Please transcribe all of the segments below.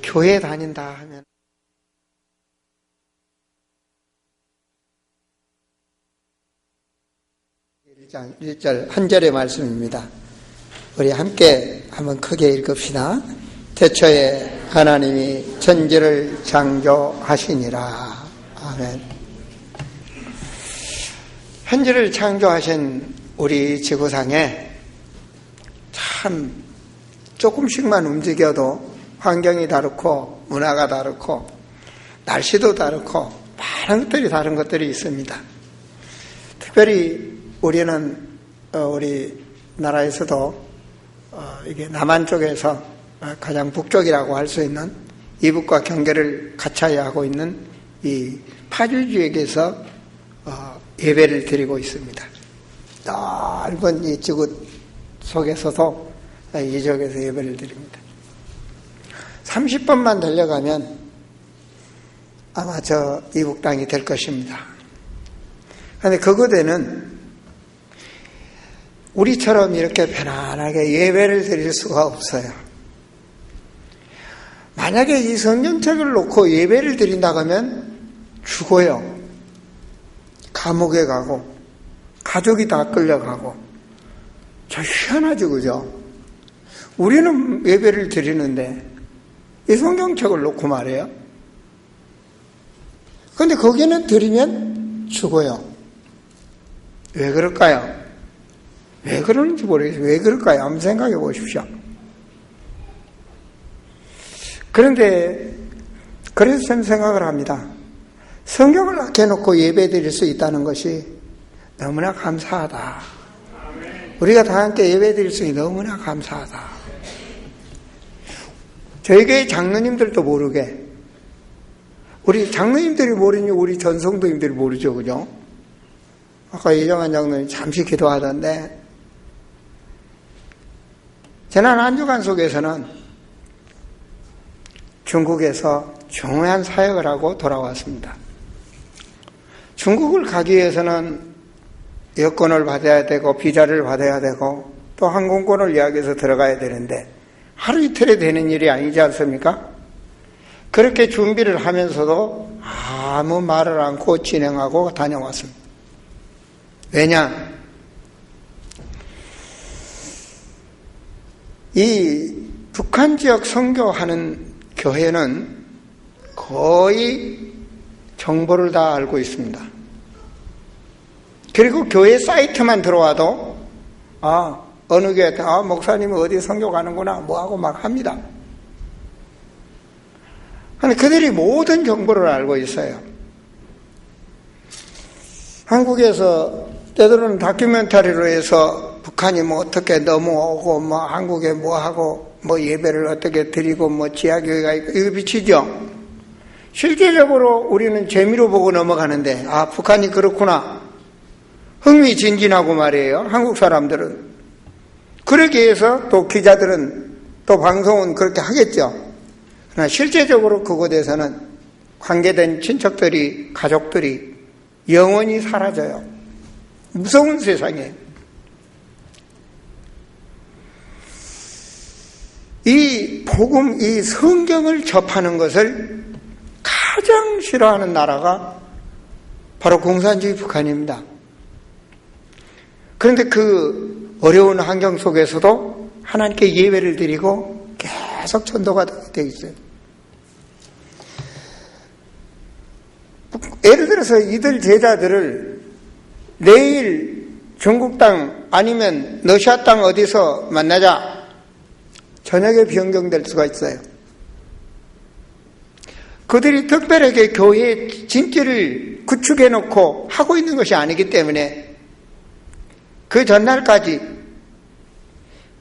교회 다닌다 하면 1장 1절 한 절의 말씀입니다. 우리 함께 한번 크게 읽읍시다. 태초에 하나님이 천지를 창조하시니라. 아멘. 천지를 창조하신 우리 지구상에 참 조금씩만 움직여도 환경이 다르고 문화가 다르고 날씨도 다르고 많은 것들이 다른 것들이 있습니다. 특별히 우리는 우리 나라에서도 이게 남한 쪽에서 가장 북쪽이라고 할 수 있는 이북과 경계를 가차이 하고 있는 이 파주 지역에서 예배를 드리고 있습니다. 넓은 이 지구 속에서도 이 지역에서 예배를 드립니다. 30분만 달려가면 아마 저 이북 땅이 될 것입니다. 그런데 그곳에는 우리처럼 이렇게 편안하게 예배를 드릴 수가 없어요. 만약에 이 성경책을 놓고 예배를 드린다고 하면 죽어요. 감옥에 가고 가족이 다 끌려가고. 저 희한하죠, 그죠? 우리는 예배를 드리는데 이 성경책을 놓고 말해요. 그런데 거기는 드리면 죽어요. 왜 그럴까요? 왜 그러는지 모르겠어요. 왜 그럴까요? 한번 생각해 보십시오. 그런데 그래서 저는 생각을 합니다. 성경을 아껴놓고 예배 드릴 수 있다는 것이 너무나 감사하다. 우리가 다 함께 예배 드릴 수 있는 너무나 감사하다. 저희 교회 장로님들도 모르게, 우리 장로님들이 모르니 우리 전성도님들이 모르죠, 그죠? 아까 이정환 장로님 잠시 기도하던데, 지난 한 주간 속에서는 중국에서 중요한 사역을 하고 돌아왔습니다. 중국을 가기 위해서는 여권을 받아야 되고 비자를 받아야 되고 또 항공권을 예약해서 들어가야 되는데 하루 이틀에 되는 일이 아니지 않습니까? 그렇게 준비를 하면서도 아무 말을 않고 진행하고 다녀왔습니다. 왜냐? 이 북한 지역 선교하는 교회는 거의 정보를 다 알고 있습니다. 그리고 교회 사이트만 들어와도 어느 교회 목사님이 어디 선교 가는구나 뭐하고 막 합니다. 그들이 모든 정보를 알고 있어요. 한국에서 때로는 다큐멘터리로 해서 북한이 뭐 어떻게 넘어오고 뭐 한국에 뭐 하고 뭐 예배를 어떻게 드리고 뭐 지하교회가 있고 이거 비치죠. 실제적으로 우리는 재미로 보고 넘어가는데 북한이 그렇구나 흥미진진하고 말이에요. 한국 사람들은 그러기 위해서 또 기자들은 또 방송은 그렇게 하겠죠. 그러나 실제적으로 그곳에서는 관계된 친척들이 가족들이 영원히 사라져요. 무서운 세상이에요. 이 복음, 이 성경을 접하는 것을 가장 싫어하는 나라가 바로 공산주의 북한입니다. 그런데 그 어려운 환경 속에서도 하나님께 예배를 드리고 계속 전도가 되고 있어요. 예를 들어서 이들 제자들을 내일 중국 땅 아니면 러시아 땅 어디서 만나자 저녁에 변경될 수가 있어요. 그들이 특별하게 교회의 진지를 구축해 놓고 하고 있는 것이 아니기 때문에 그 전날까지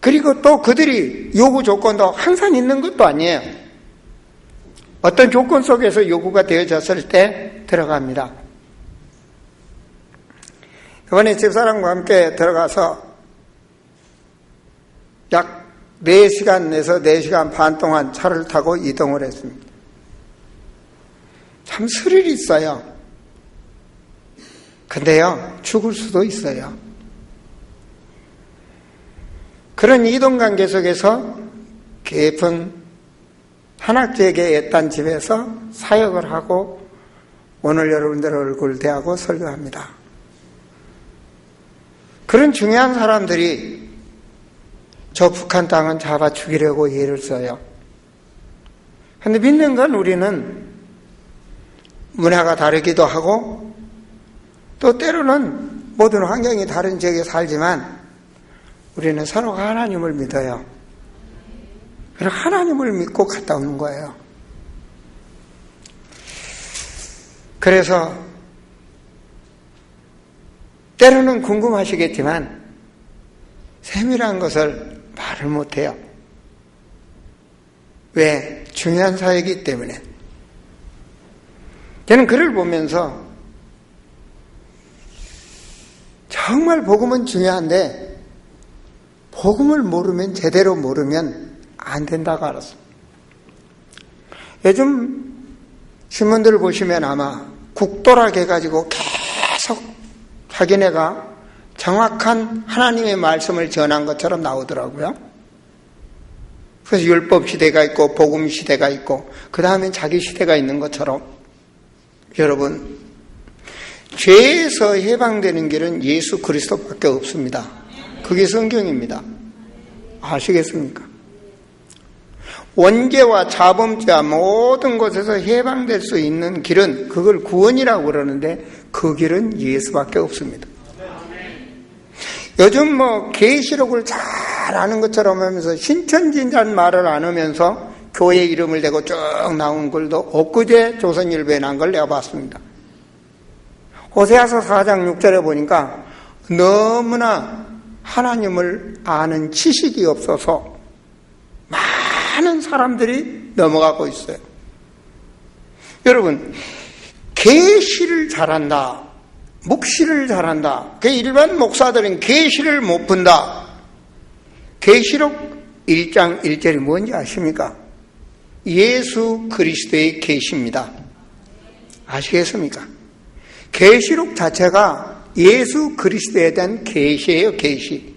그리고 또 그들이 요구 조건도 항상 있는 것도 아니에요. 어떤 조건 속에서 요구가 되어졌을 때 들어갑니다. 이번에 집사람과 함께 들어가서 약 4시간에서 4시간 반 동안 차를 타고 이동을 했습니다. 참 스릴이 있어요. 근데요, 죽을 수도 있어요. 그런 이동 관계 속에서 깊은 한학제계 옛단 집에서 사역을 하고 오늘 여러분들 얼굴 대하고 설교합니다. 그런 중요한 사람들이 저 북한 땅은 잡아 죽이려고 예를 써요. 그런데 믿는 건 우리는 문화가 다르기도 하고 또 때로는 모든 환경이 다른 지역에 살지만 우리는 서로가 하나님을 믿어요. 그리고 하나님을 믿고 갔다 오는 거예요. 그래서 때로는 궁금하시겠지만 세밀한 것을 말을 못해요. 왜? 중요한 사역이기 때문에. 저는 글을 보면서 정말 복음은 중요한데 복음을 모르면, 제대로 모르면 안 된다고 알았어요. 요즘 신문들을 보시면 아마 국도락 해가지고 계속 자기네가 정확한 하나님의 말씀을 전한 것처럼 나오더라고요. 그래서 율법 시대가 있고 복음 시대가 있고 그 다음엔 자기 시대가 있는 것처럼, 여러분, 죄에서 해방되는 길은 예수 그리스도밖에 없습니다. 그게 성경입니다. 아시겠습니까? 원죄와 자범죄와 모든 것에서 해방될 수 있는 길은, 그걸 구원이라고 그러는데 그 길은 예수밖에 없습니다. 요즘 계시록을 잘 아는 것처럼 하면서 신천지인자는 말을 안 하면서 교회 이름을 대고 쭉 나온 글도 엊그제 조선일보에 난 걸 내가 봤습니다. 호세아서 4장 6절에 보니까 너무나 하나님을 아는 지식이 없어서 많은 사람들이 넘어가고 있어요. 여러분, 계시를 잘한다, 묵시를 잘한다, 그 일반 목사들은 계시를 못 푼다. 계시록 1장 1절이 뭔지 아십니까? 예수 그리스도의 계시입니다. 아시겠습니까? 계시록 자체가 예수 그리스도에 대한 계시예요. 계시.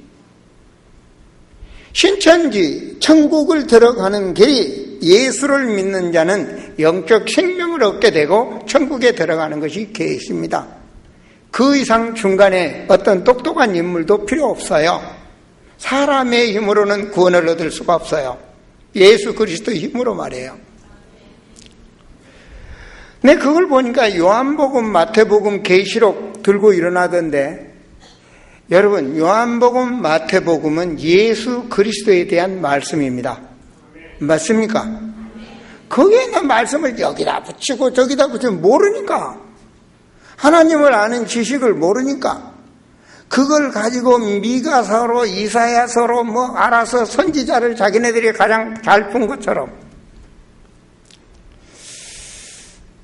신천지 천국을 들어가는 길이 예수를 믿는 자는 영적 생명을 얻게 되고 천국에 들어가는 것이 계시입니다. 그 이상 중간에 어떤 똑똑한 인물도 필요 없어요. 사람의 힘으로는 구원을 얻을 수가 없어요. 예수 그리스도의 힘으로 말해요. 네, 그걸 보니까 요한복음, 마태복음, 계시록 들고 일어나던데, 여러분, 요한복음, 마태복음은 예수 그리스도에 대한 말씀입니다. 맞습니까? 거기에 있는 말씀을 여기다 붙이고 저기다 붙이면 모르니까, 하나님을 아는 지식을 모르니까 그걸 가지고 미가서로 이사야서로 알아서 선지자를 자기네들이 가장 잘 푼 것처럼,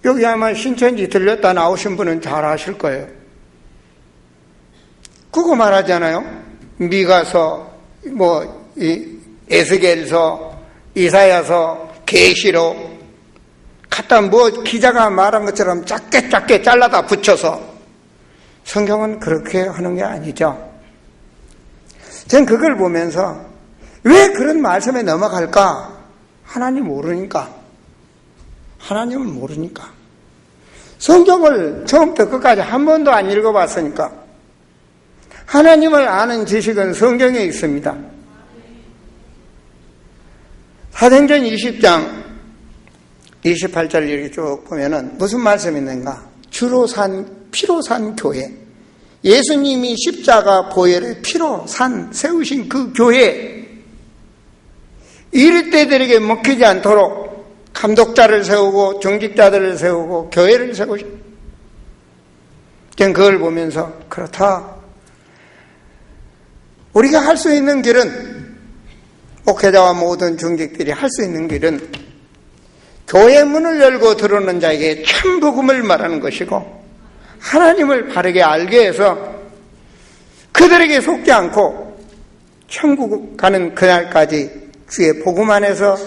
여기 아마 신천지 들렸다 나오신 분은 잘 아실 거예요. 그거 말하잖아요. 미가서, 에스겔서, 이사야서, 계시록 갖다 기자가 말한 것처럼 작게 잘라다 붙여서, 성경은 그렇게 하는 게 아니죠. 저는 그걸 보면서 왜 그런 말씀에 넘어갈까? 하나님 모르니까. 하나님을 모르니까. 성경을 처음부터 끝까지 한 번도 안 읽어봤으니까. 하나님을 아는 지식은 성경에 있습니다. 사도행전 20장 28절 이렇게 쭉 보면은 무슨 말씀이 있는가? 피로 산 교회. 예수님이 십자가 보혈의 피로 세우신 그 교회. 이럴 때들에게 먹히지 않도록 감독자를 세우고 중직자들을 세우고 교회를 세우고, 저는 그걸 보면서 그렇다. 우리가 할 수 있는 길은, 목회자와 모든 중직들이 할 수 있는 길은 교회 문을 열고 들어오는 자에게 참 복음을 말하는 것이고, 하나님을 바르게 알게 해서 그들에게 속지 않고 천국 가는 그날까지 주의 복음 안에서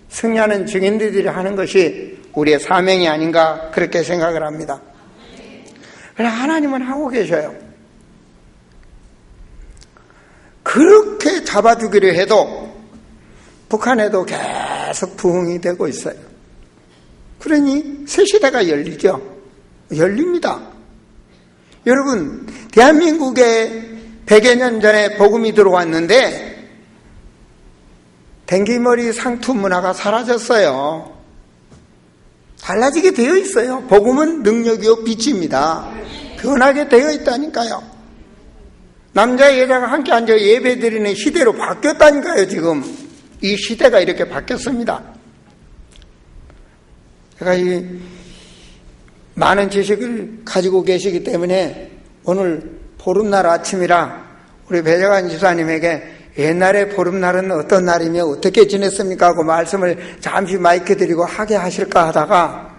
승리하는 증인들이 하는 것이 우리의 사명이 아닌가, 그렇게 생각을 합니다. 그러나 하나님은 하고 계셔요. 그렇게 잡아주기로 해도 북한에도 계속 부흥이 되고 있어요. 그러니 새 시대가 열리죠. 열립니다. 여러분, 대한민국에 100여 년 전에 복음이 들어왔는데 댕기머리 상투 문화가 사라졌어요. 달라지게 되어 있어요. 복음은 능력이요 빛입니다. 변하게 되어 있다니까요. 남자 여자가 함께 앉아 예배드리는 시대로 바뀌었다니까요. 지금 이 시대가 이렇게 바뀌었습니다. 제가 이 많은 지식을 가지고 계시기 때문에 오늘 보름날 아침이라 우리 배정환 지사님에게 옛날에 보름날은 어떤 날이며 어떻게 지냈습니까 하고 말씀을 잠시 마이크 드리고 하게 하실까 하다가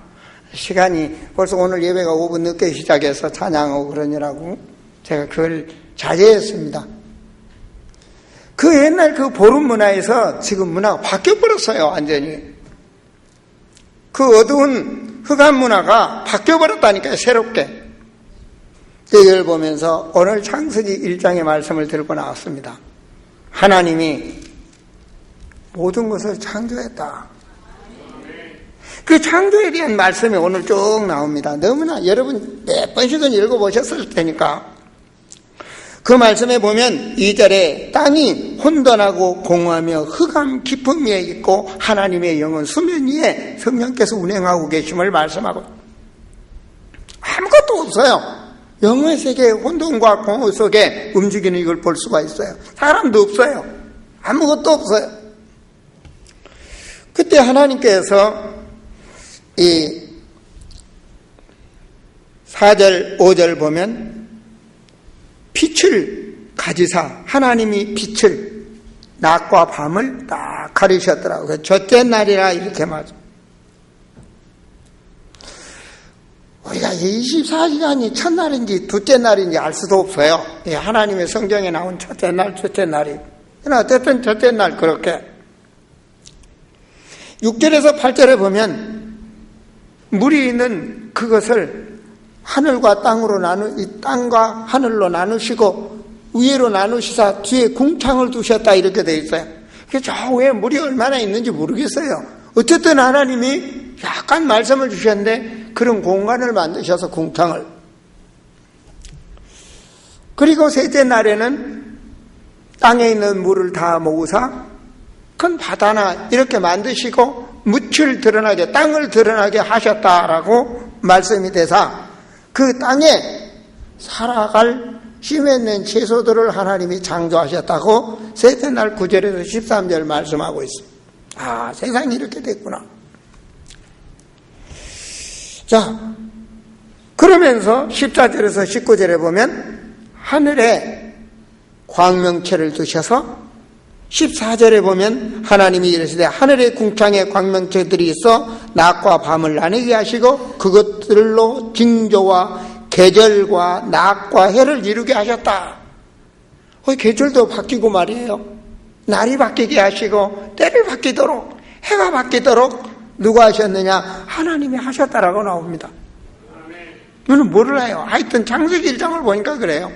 시간이 벌써 오늘 예배가 5분 늦게 시작해서 찬양하고 그러느라고 제가 그걸 자제했습니다. 그 옛날 그 보름 문화에서 지금 문화가 바뀌어버렸어요. 완전히. 그 어두운 흑암 문화가 바뀌어버렸다니까요. 새롭게. 이걸 보면서 오늘 창세기 1장의 말씀을 들고 나왔습니다. 하나님이 모든 것을 창조했다. 그 창조에 대한 말씀이 오늘 쭉 나옵니다. 너무나 여러분 몇 번씩은 읽어보셨을 테니까. 그 말씀에 보면 2절에 땅이 혼돈하고 공허하며 흑암 깊음 위에 있고 하나님의 영은 수면 위에 성령께서 운행하고 계심을 말씀하고 아무것도 없어요. 영의 세계의 혼돈과 공허 속에 움직이는 이걸 볼 수가 있어요. 사람도 없어요. 아무것도 없어요. 그때 하나님께서 이 4절 5절 보면 빛을 가지사 하나님이 빛을 낮과 밤을 딱 가리셨더라고요. 첫째 날이라 이렇게 말합니다. 우리가 24시간이 첫날인지 둘째 날인지 알 수도 없어요. 하나님의 성경에 나온 첫째 날, 둘째 날이. 그러나 어쨌든 첫째 날 그렇게. 6절에서 8절에 보면 물이 있는 그것을 하늘과 땅으로 이 땅과 하늘로 나누시고 위로 나누시사 뒤에 궁창을 두셨다 이렇게 되어 있어요. 저 위에 물이 얼마나 있는지 모르겠어요. 어쨌든 하나님이 약간 말씀을 주셨는데 그런 공간을 만드셔서 궁창을. 그리고 셋째 날에는 땅에 있는 물을 다 모으사 큰 바다나 이렇게 만드시고 묻을 드러나게 땅을 드러나게 하셨다라고 말씀이 돼서 그 땅에 살아갈 씨 맺는 채소들을 하나님이 창조하셨다고 셋째 날 9절에서 13절 말씀하고 있습니다. 아, 세상이 이렇게 됐구나. 자, 그러면서 14절에서 19절에 보면 하늘에 광명체를 두셔서 14절에 보면 하나님이 이르시되 하늘의 궁창에 광명체들이 있어 낮과 밤을 나뉘게 하시고 그것들로 징조와 계절과 낮과 해를 이루게 하셨다. 계절도 바뀌고 말이에요. 날이 바뀌게 하시고 때를 바뀌도록 해가 바뀌도록 누가 하셨느냐? 하나님이 하셨다라고 나옵니다. 이거는 몰라요. 하여튼 창세기 1장을 보니까 그래요.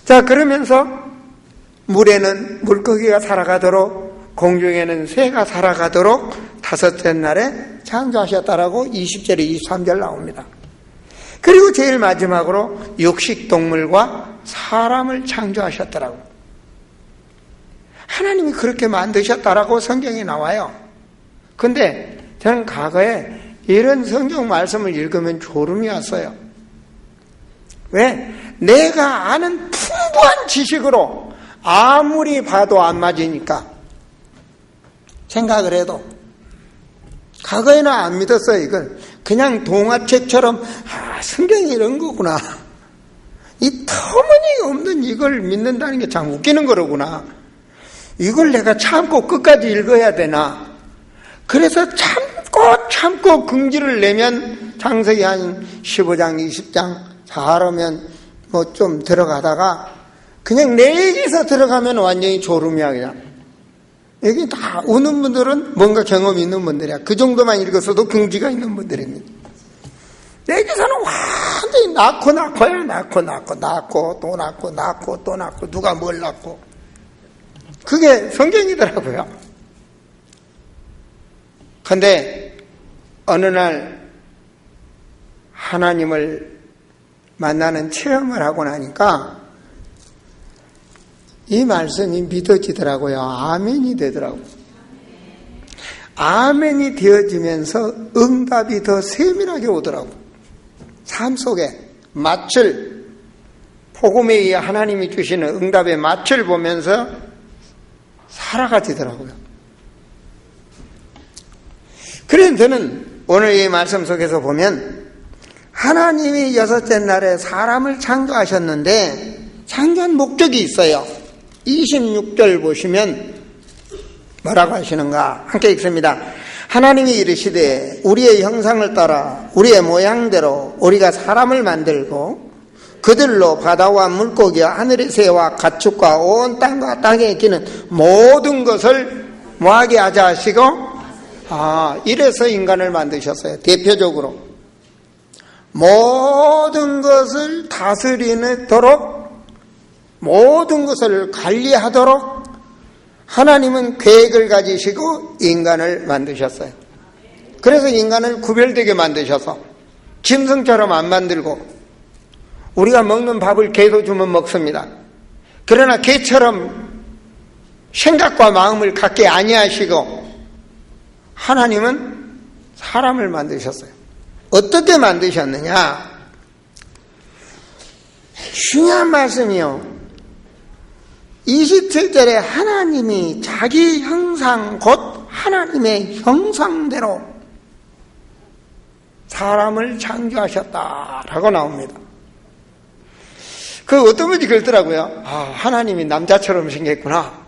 자, 그러면서 물에는 물고기가 살아가도록 공중에는 새가 살아가도록 다섯째 날에 창조하셨다라고 20절에 23절 나옵니다. 그리고 제일 마지막으로 육식동물과 사람을 창조하셨더라고. 하나님이 그렇게 만드셨다라고 성경에 나와요. 근데 저는 과거에 이런 성경 말씀을 읽으면 졸음이 왔어요. 왜? 내가 아는 풍부한 지식으로 아무리 봐도 안 맞으니까 생각을 해도 과거에는 안 믿었어요. 이걸 그냥 동화책처럼 성경이 이런 거구나. 이 터무니없는 이걸 믿는다는 게 참 웃기는 거로구나. 이걸 내가 참고 끝까지 읽어야 되나. 그래서 참고 긍지를 내면 창세기 한 15장 20장 잘하면 뭐 좀 들어가다가 그냥 내 얘기에서 들어가면 완전히 졸음이야. 그냥 여기 다 오는 분들은 뭔가 경험이 있는 분들이야. 그 정도만 읽었어도 긍지가 있는 분들입니다. 내 얘기에서는 완전히 낳고 또 낳고 누가 뭘 낳고 그게 성경이더라고요. 근데 어느 날 하나님을 만나는 체험을 하고 나니까 이 말씀이 믿어지더라고요. 아멘이 되더라고요. 아멘이 되어지면서 응답이 더 세밀하게 오더라고요. 삶 속에 맛을, 복음에 의해 하나님이 주시는 응답의 맛을 보면서 살아가지더라고요. 그래서 저는 오늘 이 말씀 속에서 보면 하나님이 여섯째 날에 사람을 창조하셨는데 창조한 목적이 있어요. 26절 보시면 뭐라고 하시는가? 함께 읽습니다. 하나님이 이르시되 우리의 형상을 따라 우리의 모양대로 우리가 사람을 만들고 그들로 바다와 물고기와 하늘의 새와 가축과 온 땅과 땅에 기는 모든 것을 뭐하게 하자 하시고 이래서 인간을 만드셨어요. 대표적으로 모든 것을 다스리도록 모든 것을 관리하도록 하나님은 계획을 가지시고 인간을 만드셨어요. 그래서 인간을 구별되게 만드셔서 짐승처럼 안 만들고 우리가 먹는 밥을 개도 주면 먹습니다. 그러나 개처럼 생각과 마음을 갖게 아니하시고 하나님은 사람을 만드셨어요. 어떻게 만드셨느냐? 중요한 말씀이요. 27절에 하나님이 자기 형상 곧 하나님의 형상대로 사람을 창조하셨다라고 나옵니다. 그 어떤 분이 그러더라고요. 하나님이 남자처럼 생겼구나.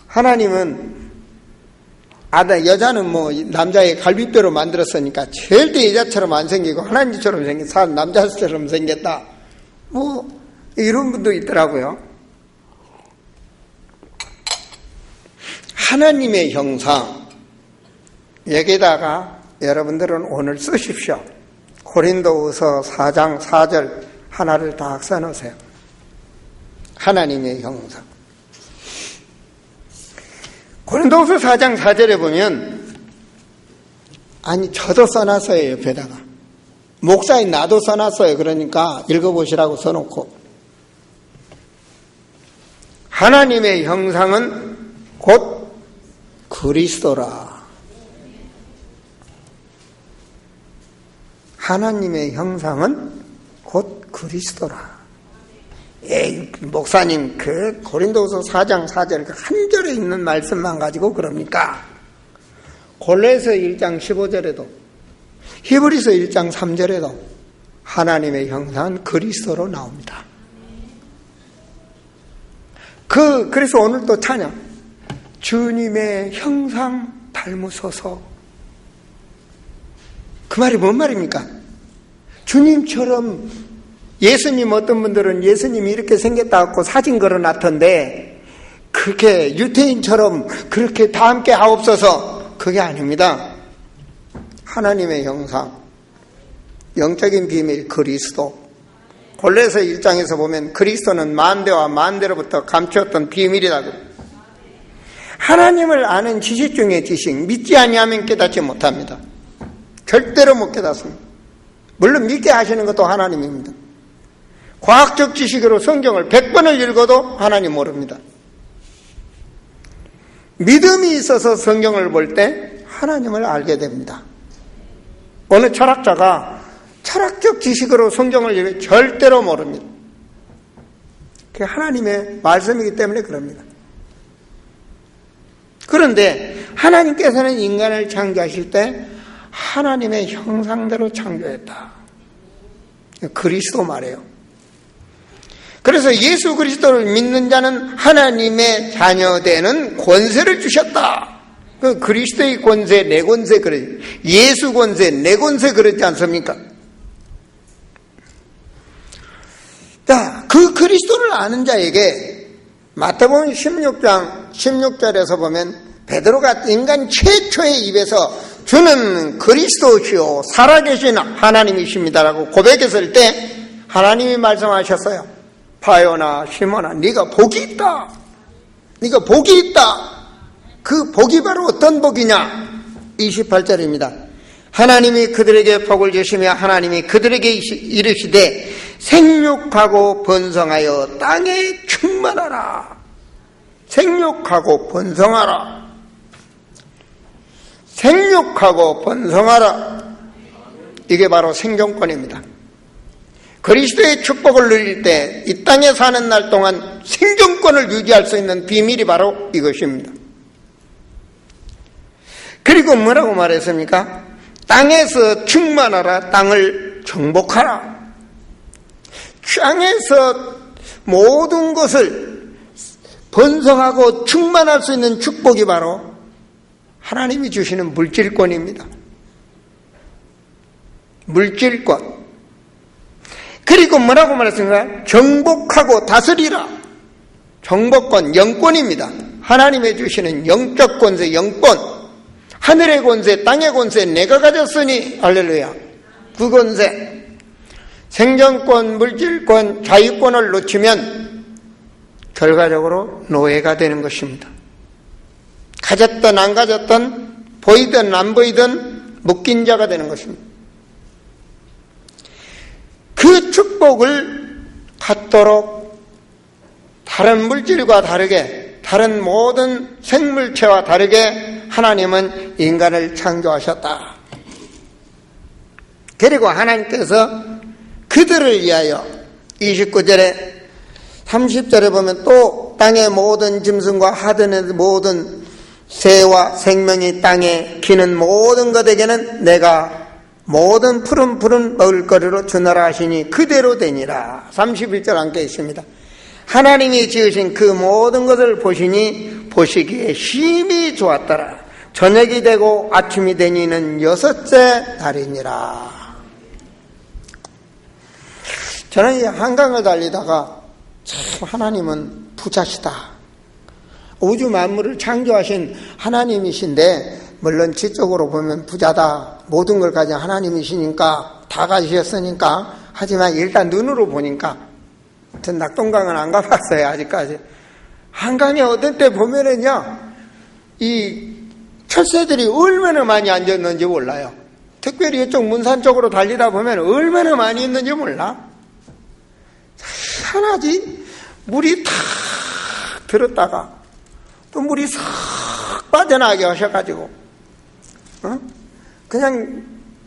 하나님은 여자는 남자의 갈비뼈로 만들었으니까 절대 여자처럼 안 생기고 하나님처럼 생겼다. 남자처럼 생겼다. 이런 분도 있더라고요. 하나님의 형상, 여기다가 여러분들은 오늘 쓰십시오. 고린도후서 4장 4절 하나를 딱 써놓으세요. 하나님의 형상. 고린도후서 4장 4절에 보면 저도 써놨어요. 옆에다가. 목사인 나도 써놨어요. 그러니까 읽어보시라고 써놓고 하나님의 형상은 곧 그리스도라. 하나님의 형상은 곧 그리스도라. 목사님 고린도후서 4장 4절 한 절에 있는 말씀만 가지고 그럽니까? 골로새 1장 15절에도 히브리서 1장 3절에도 하나님의 형상은 그리스도로 나옵니다. 그래서 오늘 또 찬양 주님의 형상 닮으소서. 그 말이 뭔 말입니까? 주님처럼 예수님 어떤 분들은 예수님이 이렇게 생겼다고 사진 걸어놨던데 그렇게 유태인처럼 그렇게 다 함께 하옵소서. 그게 아닙니다. 하나님의 형상, 영적인 비밀 그리스도. 골로새 1장에서 보면 그리스도는 만대와 만대로부터 감추었던 비밀이라고. 하나님을 아는 지식 중에 지식, 믿지 아니하면 깨닫지 못합니다. 절대로 못 깨닫습니다. 물론 믿게 하시는 것도 하나님입니다. 과학적 지식으로 성경을 100번을 읽어도 하나님 모릅니다. 믿음이 있어서 성경을 볼 때 하나님을 알게 됩니다. 어느 철학자가 철학적 지식으로 성경을 읽으면 절대로 모릅니다. 그게 하나님의 말씀이기 때문에 그럽니다. 그런데 하나님께서는 인간을 창조하실 때 하나님의 형상대로 창조했다. 그리스도 말이에요. 그래서 예수 그리스도를 믿는 자는 하나님의 자녀되는 권세를 주셨다. 그 그리스도의 권세, 내 권세 그러지. 예수 권세, 내 권세 그러지 않습니까? 자, 그 그리스도를 아는 자에게 마태복음 16장 16절에서 보면 베드로가 인간 최초의 입에서 주는 그리스도시요 살아계신 하나님이십니다라고 고백했을 때 하나님이 말씀하셨어요. 바요나 시몬아 네가 복이 있다. 네가 복이 있다. 그 그 복이 바로 어떤 복이냐? 28절입니다. 하나님이 그들에게 복을 주시며 하나님이 그들에게 이르시되 생육하고 번성하여 땅에 충만하라. 생육하고 번성하라. 생육하고 번성하라. 이게 바로 생존권입니다. 그리스도의 축복을 누릴 때 이 땅에 사는 날 동안 생존권을 유지할 수 있는 비밀이 바로 이것입니다. 그리고 뭐라고 말했습니까? 땅에서 충만하라. 땅을 정복하라. 땅에서 모든 것을 번성하고 충만할 수 있는 축복이 바로 하나님이 주시는 물질권입니다. 물질권. 그리고 뭐라고 말했습니까? 정복하고 다스리라. 정복권, 영권입니다. 하나님이 주시는 영적 권세, 영권. 하늘의 권세, 땅의 권세 내가 가졌으니 할렐루야. 그 권세. 생존권, 물질권, 자유권을 놓치면 결과적으로 노예가 되는 것입니다. 가졌든 안 가졌든 보이든 안 보이든 묶인 자가 되는 것입니다. 그 축복을 갖도록 다른 물질과 다르게, 다른 모든 생물체와 다르게 하나님은 인간을 창조하셨다. 그리고 하나님께서 그들을 위하여 29절에 30절에 보면 또 땅의 모든 짐승과 하늘의 모든 새와 생명이 땅에 기는 모든 것에게는 내가 모든 푸른 먹을거리로 주노라 하시니 그대로 되니라. 31절 함께 있습니다. 하나님이 지으신 그 모든 것을 보시니 보시기에 심히 좋았더라. 저녁이 되고 아침이 되니는 6째 날이니라. 저는 이 한강을 달리다가 참 하나님은 부자시다. 우주 만물을 창조하신 하나님이신데 물론 지적으로 보면 부자다. 모든 걸 가진 하나님이시니까 다 가지셨으니까. 하지만 일단 눈으로 보니까 전 낙동강은 안 가봤어요. 아직까지. 한강에 어떤 때 보면은요 이 철새들이 얼마나 많이 앉았는지 몰라요. 특별히 이쪽 문산 쪽으로 달리다 보면 얼마나 많이 있는지 몰라. 희한하지. 물이 탁 들었다가 또 물이 싹 빠져나가게 하셔가지고 그냥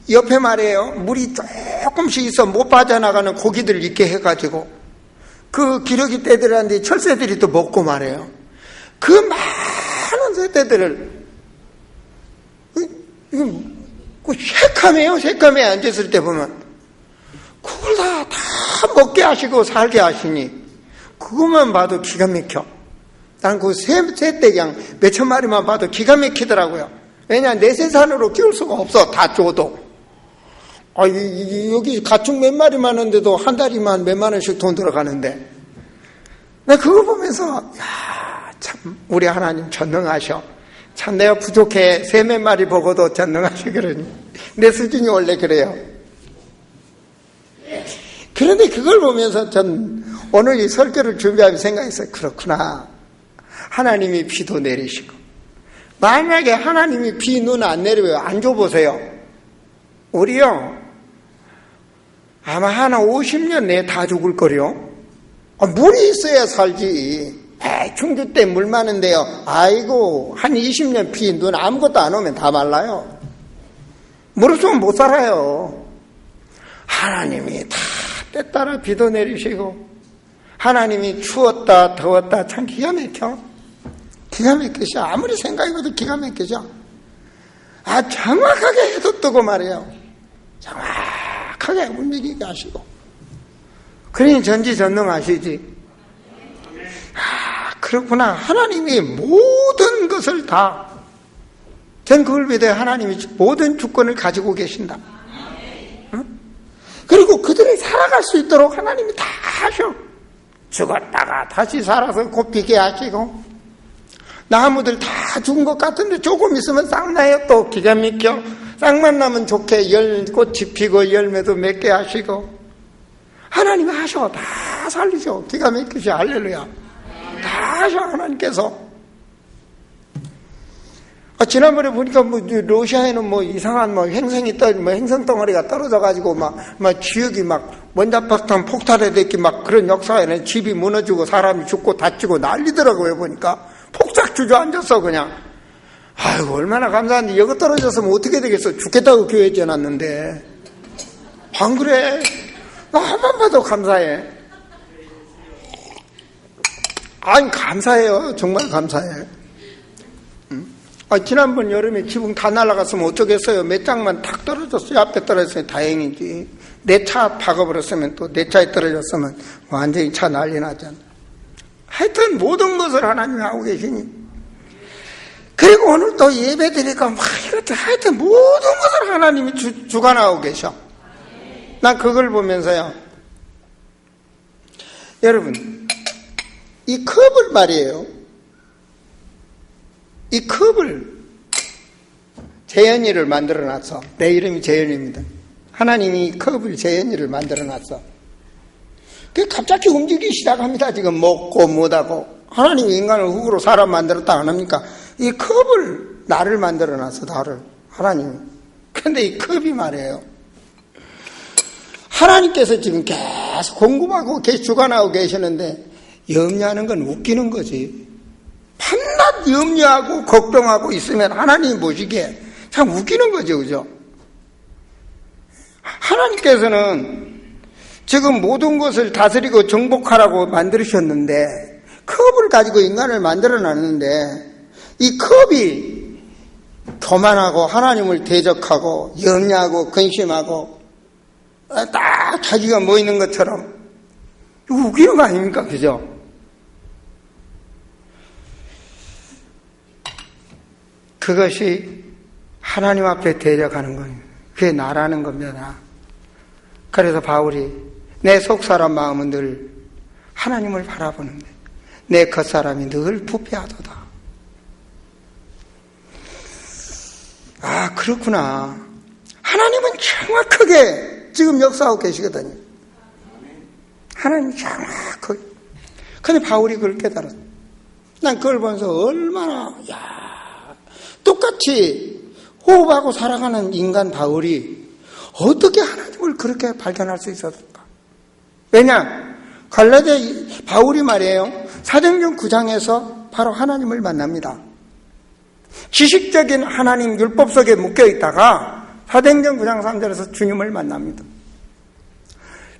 옆에 말이에요. 물이 조금씩 있어 못 빠져나가는 고기들 있게 해가지고 그 기러기 떼들한테 철새들이 또 먹고 말이에요. 그 많은 새떼들을 그 새카매에 앉았을 때 보면 그걸 다 먹게 하시고 살게 하시니 그것만 봐도 기가 막혀. 난 그 새떼 그냥 몇천 마리만 봐도 기가 막히더라고요. 왜냐 내생산으로 키울 수가 없어. 다 줘도. 여기 가축 몇 마리만 하는데도 한 달이만 몇만 원씩 돈 들어가는데 나 그거 보면서 참 우리 하나님 전능하셔. 참 내가 부족해. 새 몇 마리 보고도 전능하시거든요. 내 수준이 원래 그래요. 그런데 그걸 보면서 전 오늘 이 설교를 준비하면서 생각했어요. 그렇구나. 하나님이 비도 내리시고 만약에 하나님이 비 눈 안 내려요. 안 줘보세요. 우리요 아마 한 50년 내에 다 죽을 거요. 물이 있어야 살지. 충주 때 물 많은데요. 아이고 한 20년 비 눈 아무것도 안 오면 다 말라요. 물 없으면 못 살아요. 하나님이 다 때 따라 비도 내리시고 하나님이 추웠다 더웠다 참 기가 막혀. 기가 막히죠. 아무리 생각해봐도 기가 막히죠. 정확하게 해도 뜨고 말이에요. 정확하게 움직이게 하시고 그러니 전지전능하시지. 그렇구나. 하나님이 모든 것을 다 전 그걸 믿어요. 하나님이 모든 주권을 가지고 계신다. 그리고 그들이 살아갈 수 있도록 하나님이 다 하셔. 죽었다가 다시 살아서 곱히게 하시고 나무들 다 죽은 것 같은데 조금 있으면 싹 나요. 또 기가 막혀. 싹만 나면 좋게 꽃이 피고 열매도 맺게 하시고 하나님이 하셔. 다 살리셔. 기가 막히셔. 할렐루야. 다 하셔 하나님께서. 지난번에 보니까 러시아에는 이상한 행성이 행성 덩어리가 떨어져가지고 지역이 원자폭탄 폭탄에 됐기 그런 역사에는 집이 무너지고 사람이 죽고 다치고 난리더라고요. 보니까 폭삭 주저앉았어 그냥. 아이고 얼마나 감사한데. 이거 떨어졌으면 어떻게 되겠어. 죽겠다고 교회에 지어놨는데. 안 그래? 나 한번 봐도 감사해. 아니 감사해요. 정말 감사해. 지난번 여름에 지붕 다 날아갔으면 어쩌겠어요. 몇 장만 탁 떨어졌어요. 앞에 떨어졌으니 다행이지. 내 차 박아버렸으면, 또 내 차에 떨어졌으면 완전히 차 난리 나잖아. 하여튼 모든 것을 하나님이 하고 계시니. 그리고 오늘 또 예배 드리니까 이렇게 하여튼 모든 것을 하나님이 주관하고 계셔. 난 그걸 보면서요. 여러분, 이 컵을 말이에요. 이 컵을 재현이를 만들어놨어. 내 이름이 재현입니다. 하나님이 이 컵을 재현이를 만들어놨어. 그게 갑자기 움직이기 시작합니다. 지금 먹고 못하고. 하나님이 인간을 흙으로 사람 만들었다 안 합니까? 이 컵을 나를 만들어놨어. 나를. 하나님이. 근데 이 컵이 말이에요. 하나님께서 지금 계속 공급하고 계속 주관하고 계시는데 염려하는 건 웃기는 거지. 밤낮 염려하고 걱정하고 있으면 하나님이 보시기에 참 웃기는 거죠. 그죠? 하나님께서는 지금 모든 것을 다스리고 정복하라고 만드셨는데 컵을 가지고 인간을 만들어 놨는데 이 컵이 교만하고 하나님을 대적하고 염려하고 근심하고 딱 자기가 뭐 있는 것처럼 웃기는 거 아닙니까? 그죠? 그것이 하나님 앞에 대적하는 거예요. 그게 나라는 겁니다. 그래서 바울이 내 속사람 마음은 늘 하나님을 바라보는데 내 겉사람이 늘 부패하도다. 아, 그렇구나. 하나님은 정확하게 지금 역사하고 계시거든요. 하나님 정확하게. 근데 바울이 그걸 깨달았어. 난 그걸 보면서 얼마나 똑같이 호흡하고 살아가는 인간 바울이 어떻게 하나님을 그렇게 발견할 수 있었을까? 왜냐? 갈라디아 바울이 말이에요. 사도행전 9장에서 바로 하나님을 만납니다. 지식적인 하나님 율법 속에 묶여 있다가 사도행전 9장 3절에서 주님을 만납니다.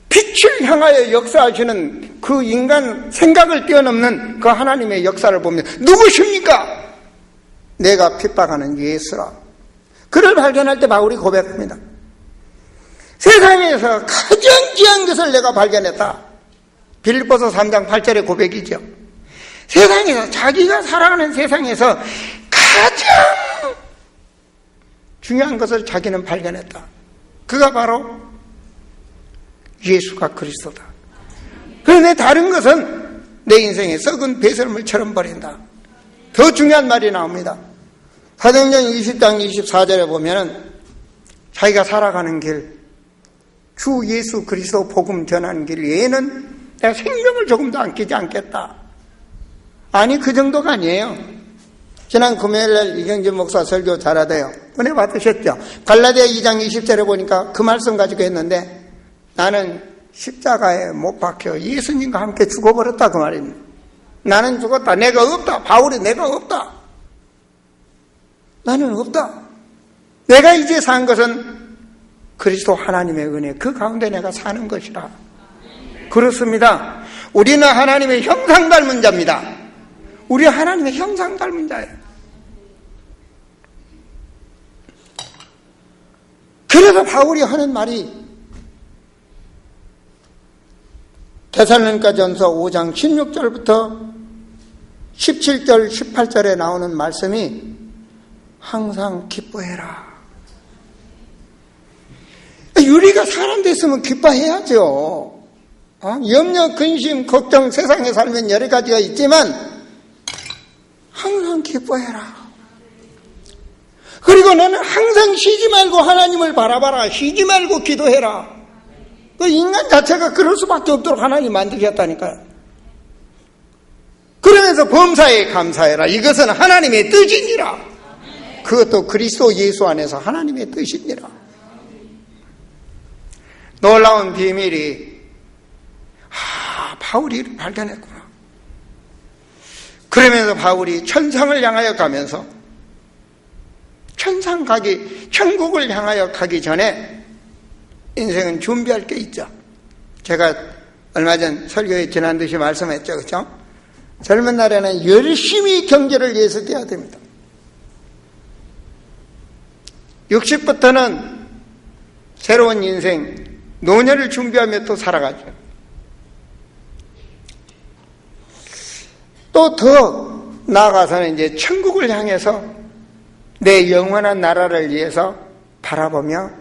빛을 향하여 역사하시는 그 인간 생각을 뛰어넘는 그 하나님의 역사를 보면 누구십니까? 내가 핍박하는 예수라. 그를 발견할 때 바울이 고백합니다. 세상에서 가장 귀한 것을 내가 발견했다. 빌립보서 3장 8절의 고백이죠. 세상에서 자기가 살아가는 세상에서 가장 중요한 것을 자기는 발견했다. 그가 바로 예수가 그리스도다. 그런데 다른 것은 내 인생에 썩은 배설물처럼 버린다. 더 중요한 말이 나옵니다. 사도행전 20장 24절에 보면은 자기가 살아가는 길, 주 예수 그리스도 복음 전하는 길 외에는 내가 생명을 조금도 아끼지 않겠다. 아니 그 정도가 아니에요. 지난 금요일날 이경진 목사 설교 잘하대요. 은혜 받으셨죠? 갈라디아 2장 20절에 보니까 그 말씀 가지고 했는데 나는 십자가에 못 박혀 예수님과 함께 죽어버렸다 그 말입니다. 나는 죽었다. 내가 없다. 바울이 내가 없다. 나는 없다. 내가 이제 산 것은 그리스도 하나님의 은혜, 그 가운데 내가 사는 것이라. 그렇습니다. 우리는 하나님의 형상 닮은 자입니다. 우리 하나님의 형상 닮은 자예요. 그래서 바울이 하는 말이 데살로니가전서 5장 16절부터 17절, 18절에 나오는 말씀이 항상 기뻐해라. 우리가 사람 됐으면 기뻐해야죠. 염려, 근심, 걱정, 세상에 살면 여러 가지가 있지만 항상 기뻐해라. 그리고 너는 항상 쉬지 말고 하나님을 바라봐라. 쉬지 말고 기도해라. 그 인간 자체가 그럴 수밖에 없도록 하나님이 만드셨다니까요. 그러면서 범사에 감사해라. 이것은 하나님의 뜻이니라. 그것도 그리스도 예수 안에서 하나님의 뜻입니다. 놀라운 비밀이 바울이 발견했구나. 그러면서 바울이 천상을 향하여 가면서 천국을 향하여 가기 전에 인생은 준비할 게 있죠. 제가 얼마 전 설교에 지난 듯이 말씀했죠. 그렇죠? 젊은 날에는 열심히 경제를 위해서 뛰어야 됩니다. 60부터는 새로운 인생, 노년을 준비하며 또 살아가죠. 또 더 나아가서는 이제 천국을 향해서 내 영원한 나라를 위해서 바라보며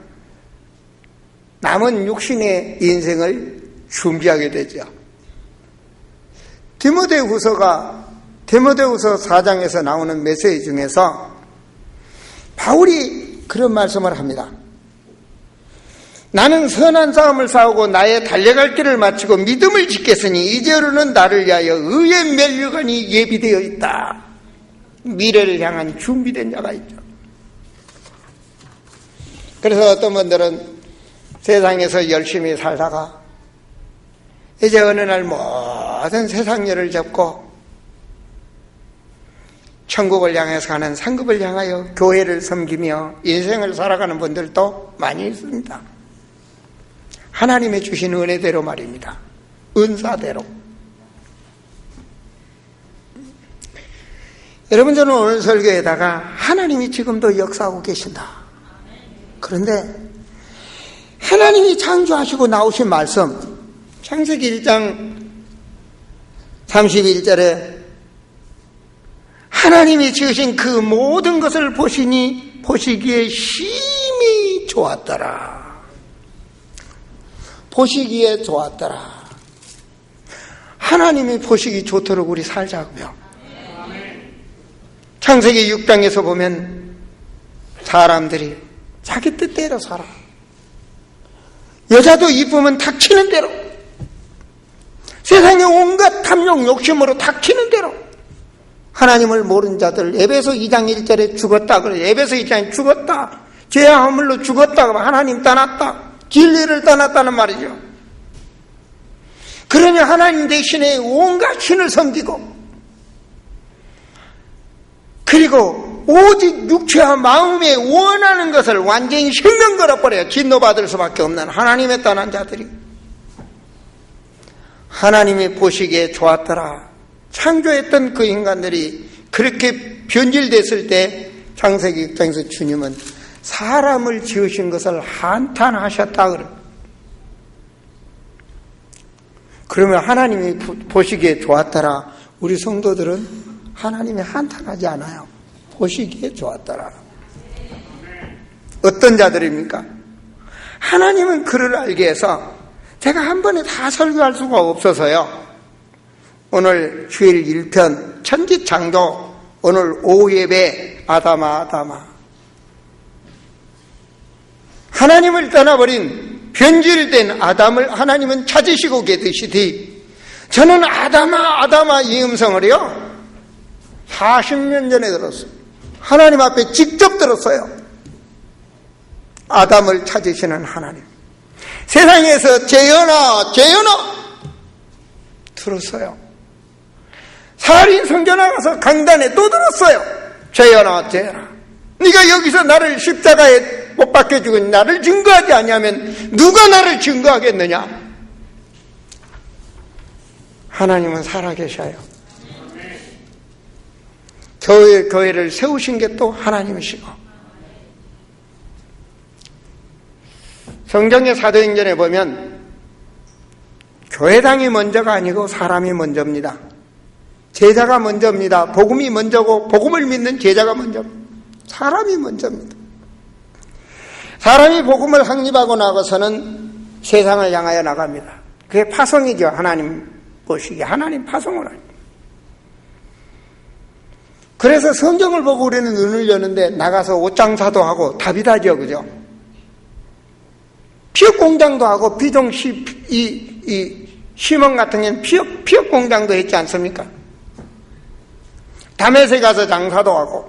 남은 육신의 인생을 준비하게 되죠. 디모데후서 4장에서 나오는 메시지 중에서 바울이 그런 말씀을 합니다. 나는 선한 싸움을 싸우고 나의 달려갈 길을 마치고 믿음을 지켰으니 이제로는 나를 위하여 의의 면류관이 예비되어 있다. 미래를 향한 준비된 자가 있죠. 그래서 어떤 분들은 세상에서 열심히 살다가 이제 어느 날 모든 세상 일을 접고 천국을 향해서 가는 상급을 향하여 교회를 섬기며 인생을 살아가는 분들도 많이 있습니다. 하나님의 주신 은혜대로 말입니다. 은사대로. 여러분, 저는 오늘 설교에다가 하나님이 지금도 역사하고 계신다. 그런데 하나님이 창조하시고 나오신 말씀, 창세기 1장 31절에 하나님이 지으신 그 모든 것을 보시기에 심히 좋았더라. 보시기에 좋았더라. 하나님이 보시기 좋도록 우리 살자고요. 창세기 6장에서 보면 사람들이 자기 뜻대로 살아. 여자도 이쁘면 닥치는 대로, 세상의 온갖 탐욕 욕심으로 닥치는 대로 하나님을 모르는 자들, 에베소 2장 1절에 죽었다 그래. 에베소 2장에 죽었다, 죄와 허물로 죽었다, 하나님 떠났다, 진리를 떠났다는 말이죠. 그러니 하나님 대신에 온갖 신을 섬기고, 그리고 오직 육체와 마음에 원하는 것을 완전히 신경 걸어버려요. 진노받을 수밖에 없는 하나님의 떠난 자들이. 하나님이 보시기에 좋았더라. 창조했던 그 인간들이 그렇게 변질됐을 때 창세기 6장에서 주님은 사람을 지으신 것을 한탄하셨다 그래요. 그러면 하나님이 보시기에 좋았더라. 우리 성도들은 하나님이 한탄하지 않아요. 보시기에 좋았더라. 어떤 자들입니까? 하나님은 그를 알게 해서, 제가 한 번에 다 설교할 수가 없어서요, 오늘 주일 1편 천지창조, 오늘 오후 예배 아담아 하나님을 떠나버린 변질된 아담을 하나님은 찾으시고 계시되, 저는 아담아 이 음성을요 40년 전에 들었어요. 하나님 앞에 직접 들었어요. 아담을 찾으시는 하나님. 세상에서 재현아 들었어요. 살인 성전 나가서 강단에 또 들었어요. 재현아 네가 여기서 나를 십자가에 못 박혀 죽은 나를 증거하지 않냐면 누가 나를 증거하겠느냐. 하나님은 살아계셔요. 교회를 세우신 게 또 하나님이시고, 성경의 사도행전에 보면 교회당이 먼저가 아니고 사람이 먼저입니다. 제자가 먼저입니다. 복음이 먼저고 복음을 믿는 제자가 먼저입니다. 사람이 먼저입니다. 사람이 복음을 확립하고 나가서는 세상을 향하여 나갑니다. 그게 파송이죠. 하나님 보시기에 하나님 파송을 합니다. 그래서 성경을 보고 우리는 눈을 여는데 나가서 옷장사도 하고 답이다 하죠. 그죠? 피업 공장도 하고 비종 심원 같은 경우는 피업 공장도 했지 않습니까? 담에세 가서 장사도 하고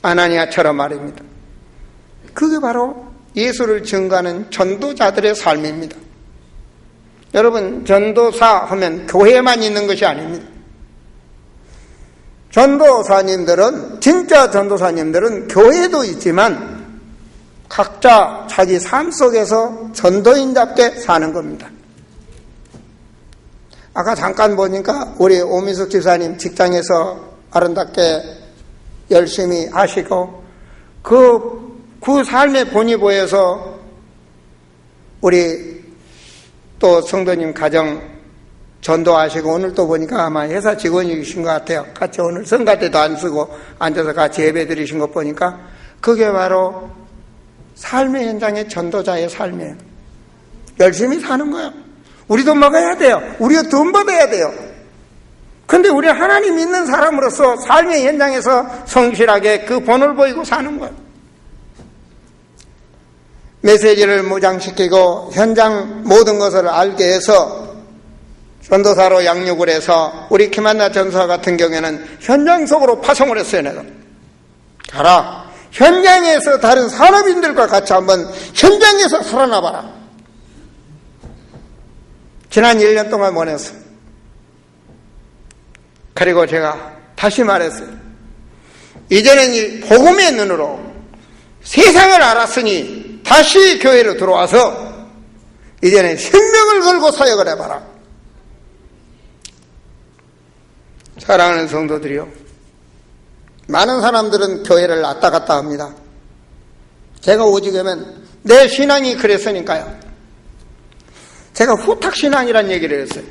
아나니아처럼 말입니다. 그게 바로 예수를 증거하는 전도자들의 삶입니다. 여러분, 전도사 하면 교회만 있는 것이 아닙니다. 전도사님들은, 진짜 전도사님들은 교회도 있지만 각자 자기 삶 속에서 전도인답게 사는 겁니다. 아까 잠깐 보니까 우리 오민숙 집사님 직장에서 아름답게 열심히 하시고 그 삶의 본이 보여서 우리 또 성도님 가정 전도하시고 오늘 또 보니까 아마 회사 직원이신 것 같아요. 같이 오늘 성가 때도 안 쓰고 앉아서 같이 예배 드리신 것 보니까 그게 바로 삶의 현장의 전도자의 삶이에요. 열심히 사는 거예요. 우리도 먹어야 돼요. 우리가 돈 받아야 돼요. 근데 우리 하나님 믿는 사람으로서 삶의 현장에서 성실하게 그 본을 보이고 사는 거예요. 메시지를 무장시키고 현장 모든 것을 알게 해서 전도사로 양육을 해서 우리 김한나 전사 같은 경우에는 현장 속으로 파송을 했어요. 내가 가라, 현장에서 다른 산업인들과 같이 한번 현장에서 살아나봐라. 지난 1년 동안 보냈어요. 그리고 제가 다시 말했어요. 이제는 이 복음의 눈으로 세상을 알았으니 다시 교회로 들어와서 이제는 생명을 걸고 사역을 해봐라. 사랑하는 성도들이요, 많은 사람들은 교회를 왔다 갔다 합니다. 제가 오직하면 내 신앙이 그랬으니까요. 제가 후탁신앙이란 얘기를 했어요.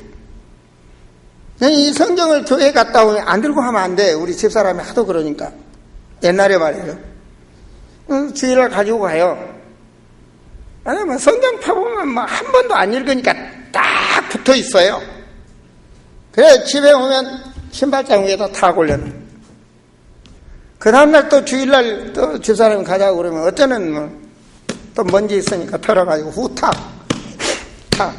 이 성경을 교회에 갔다 오면 안 들고 하면 안 돼. 우리 집사람이 하도 그러니까. 옛날에 말이에요. 주일날 가지고 가요. 아니, 성경 펴보면 한 번도 안 읽으니까 딱 붙어 있어요. 그래, 집에 오면 신발장 위에다 탁 올려놔. 그 다음날 또 주일날 또 집사람이 가자고 그러면 어쩌면 또 먼지 있으니까 털어가지고 후탁, 탁.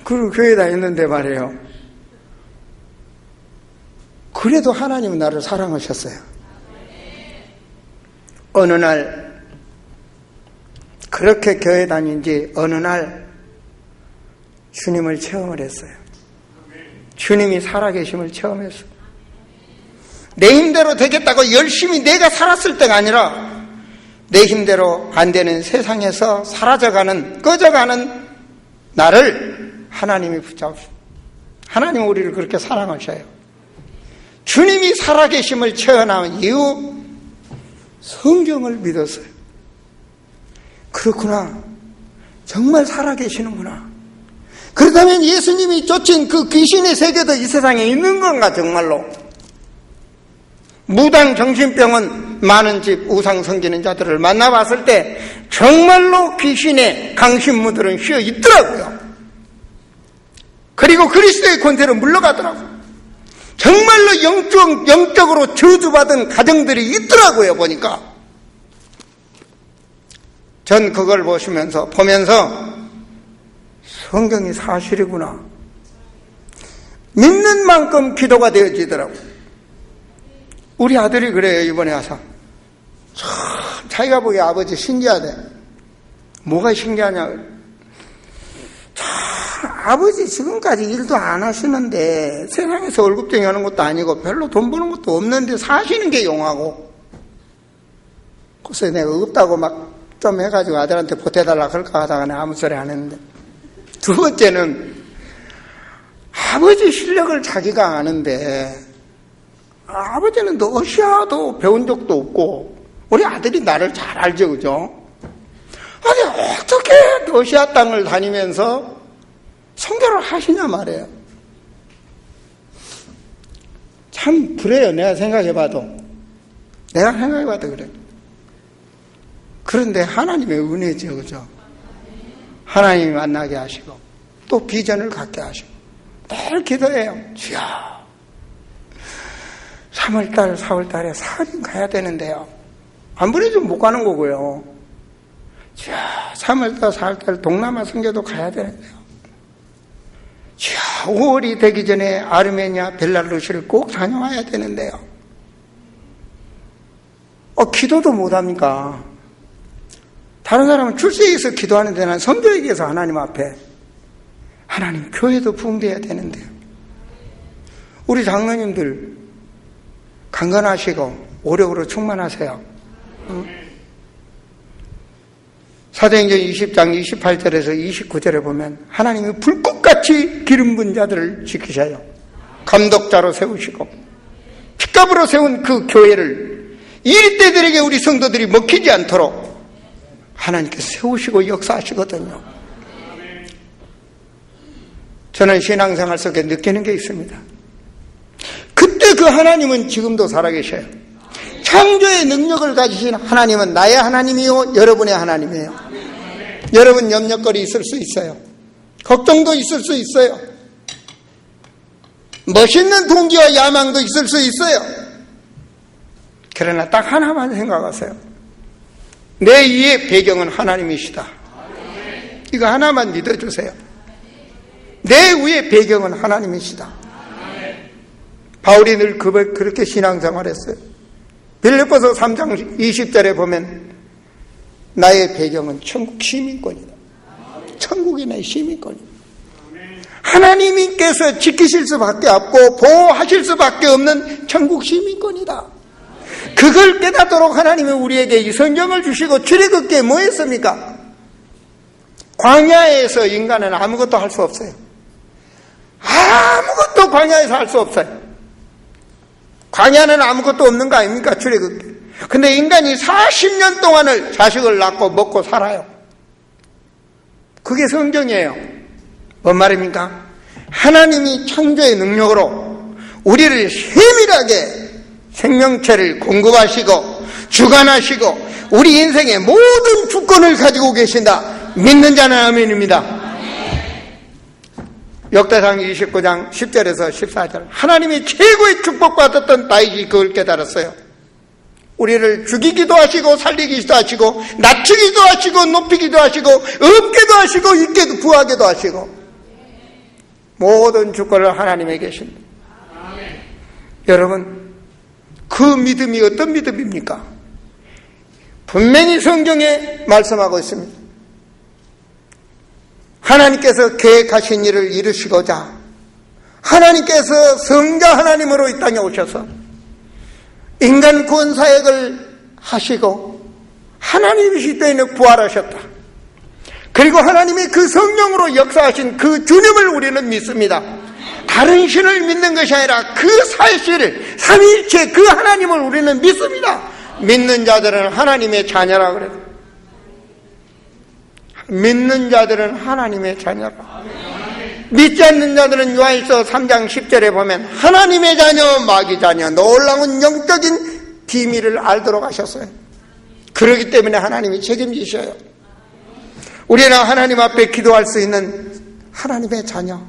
그리고 교회 다녔는데 말이에요. 그래도 하나님은 나를 사랑하셨어요. 어느 날, 그렇게 교회 다닌 지 어느 날 주님을 체험을 했어요. 주님이 살아계심을 체험했어요. 내 힘대로 되겠다고 열심히 내가 살았을 때가 아니라 내 힘대로 안 되는 세상에서 사라져가는, 꺼져가는 나를 하나님이 붙잡으셔요. 하나님 우리를 그렇게 사랑하셔요. 주님이 살아계심을 체험한 이후 성경을 믿었어요. 그렇구나. 정말 살아계시는구나. 그렇다면 예수님이 쫓은 그 귀신의 세계도 이 세상에 있는 건가 정말로? 무당 정신병원 많은 집 우상 섬기는 자들을 만나봤을 때 정말로 귀신의 강신무들은 휘어 있더라고요. 그리고 그리스도의 권세로 물러가더라고요. 정말로 영적으로 저주받은 가정들이 있더라고요. 보니까 전 그걸 보면서 성경이 사실이구나. 믿는 만큼 기도가 되어지더라고요. 우리 아들이 그래요. 이번에 와서 참 자기가 보기에 아버지 신기하대. 뭐가 신기하냐, 참 아버지 지금까지 일도 안 하시는데 세상에서 월급쟁이 하는 것도 아니고 별로 돈 버는 것도 없는데 사시는 게 용하고. 그래서 내가 없다고 막 좀 해가지고 아들한테 보태달라 그럴까 하다가 내가 아무 소리 안 했는데, 두 번째는 아버지 실력을 자기가 아는데 아버지는 러시아도 배운 적도 없고 우리 아들이 나를 잘 알죠, 그죠? 아니 어떻게 러시아 땅을 다니면서 선교를 하시냐 말이에요. 참 그래요. 내가 생각해봐도 그래. 그런데 하나님의 은혜죠, 그죠? 하나님이 만나게 하시고 또 비전을 갖게 하시고 매일 기도해요. 주여, 3월달 4월달에 사진 가야 되는데요, 안 보내주면 못 가는 거고요. 주여, 3월달 4월달 동남아 선교도 가야 되는데요, 주여, 5월이 되기 전에 아르메니아 벨라루시를 꼭 다녀와야 되는데요, 기도도 못합니까? 다른 사람은 출세해서 기도하는데 난 성도에게서 하나님 앞에, 하나님 교회도 부흥돼야 되는데요. 우리 장로님들 강건하시고 오력으로 충만하세요. 사도행전 20장 28절에서 29절에 보면 하나님이 불꽃같이 기름 부은 자들을 지키셔요. 감독자로 세우시고 핏값으로 세운 그 교회를 이리때들에게 우리 성도들이 먹히지 않도록 하나님께서 세우시고 역사하시거든요. 저는 신앙생활 속에 느끼는 게 있습니다. 그때 그 하나님은 지금도 살아계셔요. 창조의 능력을 가지신 하나님은 나의 하나님이요 여러분의 하나님이에요. 여러분 염려거리 있을 수 있어요. 걱정도 있을 수 있어요. 멋있는 동기와 야망도 있을 수 있어요. 그러나 딱 하나만 생각하세요. 내 위의 배경은 하나님이시다. 이거 하나만 믿어주세요. 내 위의 배경은 하나님이시다. 바울이 늘 그렇게 신앙생활했어요. 빌립보서 3장 20절에 보면 나의 배경은 천국 시민권이다. 천국이 나의 시민권이다. 하나님께서 지키실 수밖에 없고 보호하실 수밖에 없는 천국 시민권이다. 그걸 깨닫도록 하나님은 우리에게 이 성경을 주시고 출애굽기에 뭐 했습니까? 광야에서 인간은 아무것도 할 수 없어요. 아무것도 광야에서 할 수 없어요. 광야는 아무것도 없는 거 아닙니까? 출애굽기. 근데 인간이 40년 동안을 자식을 낳고 먹고 살아요. 그게 성경이에요. 뭔 말입니까? 하나님이 창조의 능력으로 우리를 세밀하게 생명체를 공급하시고 주관하시고 우리 인생의 모든 주권을 가지고 계신다. 믿는 자는 아멘입니다. 역대상 29장 10절에서 14절 하나님이 최고의 축복받았던 다윗이 그걸 깨달았어요. 우리를 죽이기도 하시고 살리기도 하시고 낮추기도 하시고 높이기도 하시고 없게도 하시고 있게도 부하게도 하시고 모든 주권을 하나님에 계십니다. 여러분 그 믿음이 어떤 믿음입니까? 분명히 성경에 말씀하고 있습니다. 하나님께서 계획하신 일을 이루시고자 하나님께서 성자 하나님으로 이 땅에 오셔서 인간 구원 사역을 하시고 하나님이시 때에는 부활하셨다. 그리고 하나님이 그 성령으로 역사하신 그 주님을 우리는 믿습니다. 다른 신을 믿는 것이 아니라 그 사실 삼위일체 그 하나님을 우리는 믿습니다. 믿는 자들은 하나님의 자녀라 그래요. 믿는 자들은 하나님의 자녀라. 믿지 않는 자들은 요한일서 3장 10절에 보면 하나님의 자녀 마귀 자녀 놀라운 영적인 비밀을 알도록 하셨어요. 그렇기 때문에 하나님이 책임지셔요. 우리는 하나님 앞에 기도할 수 있는 하나님의 자녀,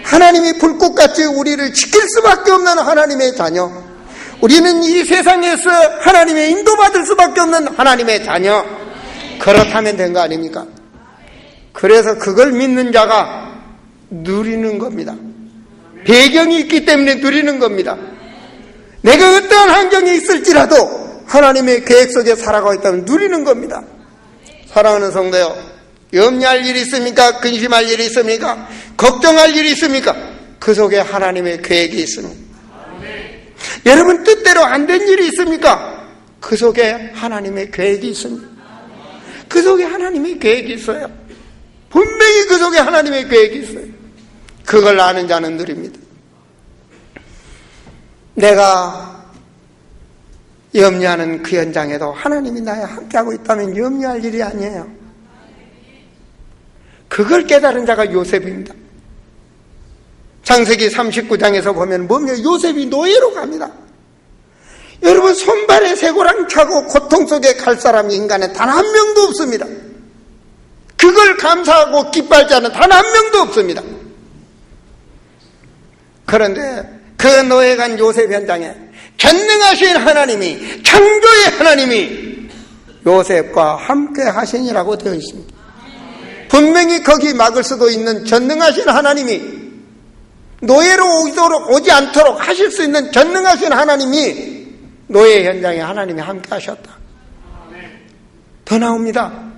하나님이 불꽃같이 우리를 지킬 수밖에 없는 하나님의 자녀, 우리는 이 세상에서 하나님의 인도받을 수밖에 없는 하나님의 자녀, 그렇다면 된 거 아닙니까? 그래서 그걸 믿는 자가 누리는 겁니다. 배경이 있기 때문에 누리는 겁니다. 내가 어떠한 환경에 있을지라도 하나님의 계획 속에 살아가고 있다면 누리는 겁니다. 사랑하는 성도요, 염려할 일이 있습니까? 근심할 일이 있습니까? 걱정할 일이 있습니까? 그 속에 하나님의 계획이 있습니다. 여러분 뜻대로 안 된 일이 있습니까? 그 속에 하나님의 계획이 있습니다. 그 속에 하나님의 계획이 있어요. 분명히 그 속에 하나님의 계획이 있어요. 그걸 아는 자는 누립니다. 내가 염려하는 그 현장에도 하나님이 나와 함께하고 있다면 염려할 일이 아니에요. 그걸 깨달은 자가 요셉입니다. 창세기 39장에서 보면 뭡니까? 요셉이 노예로 갑니다. 여러분 손발에 쇠고랑 차고 고통 속에 갈 사람이 인간에 단 한 명도 없습니다. 그걸 감사하고 기뻐할 자는 단 한 명도 없습니다. 그런데 그 노예 간 요셉 현장에 전능하신 하나님이, 창조의 하나님이 요셉과 함께 하시니라고 되어 있습니다. 분명히 거기 막을 수도 있는 전능하신 하나님이, 노예로 오지 않도록 하실 수 있는 전능하신 하나님이 노예 현장에 하나님이 함께 하셨다. 더 나옵니다.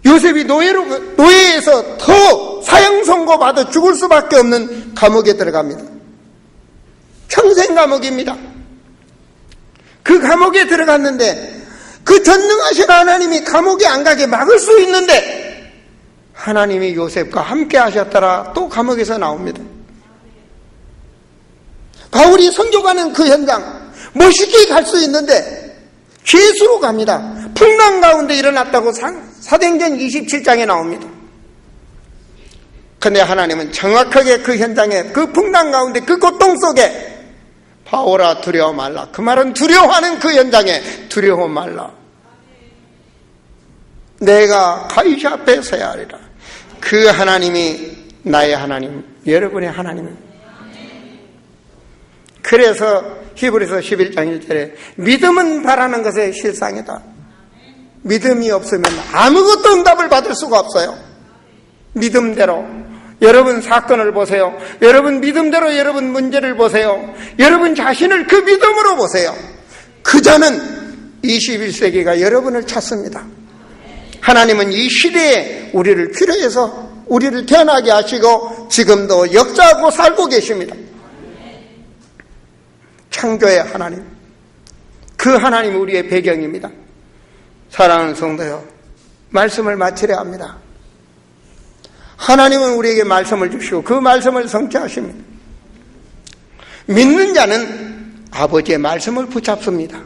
요셉이 노예에서 더 사형 선고받아 죽을 수밖에 없는 감옥에 들어갑니다. 평생 감옥입니다. 그 감옥에 들어갔는데 그 전능하신 하나님이 감옥에 안 가게 막을 수 있는데 하나님이 요셉과 함께 하셨더라. 또 감옥에서 나옵니다. 바울이 선교가는 그 현장 멋있게 갈 수 있는데 죄수로 갑니다. 풍랑 가운데 일어났다고 사도행전 27장에 나옵니다. 그런데 하나님은 정확하게 그 현장에 그 풍랑 가운데 그 고통 속에 바울아 두려워 말라. 그 말은 두려워하는 그 현장에 두려워 말라. 내가 가이사 앞에 서야 하리라. 그 하나님이 나의 하나님, 여러분의 하나님입니다. 그래서 히브리서 11장 1절에 믿음은 바라는 것의 실상이다. 믿음이 없으면 아무것도 응답을 받을 수가 없어요. 믿음대로 여러분 사건을 보세요. 여러분 믿음대로 여러분 문제를 보세요. 여러분 자신을 그 믿음으로 보세요. 그자는 21세기가 여러분을 찾습니다. 하나님은 이 시대에 우리를 필요해서 우리를 태어나게 하시고 지금도 역사하고 살고 계십니다. 창조의 하나님, 그 하나님 우리의 배경입니다. 사랑하는 성도요, 말씀을 마치려 합니다. 하나님은 우리에게 말씀을 주시고 그 말씀을 성취하십니다. 믿는 자는 아버지의 말씀을 붙잡습니다.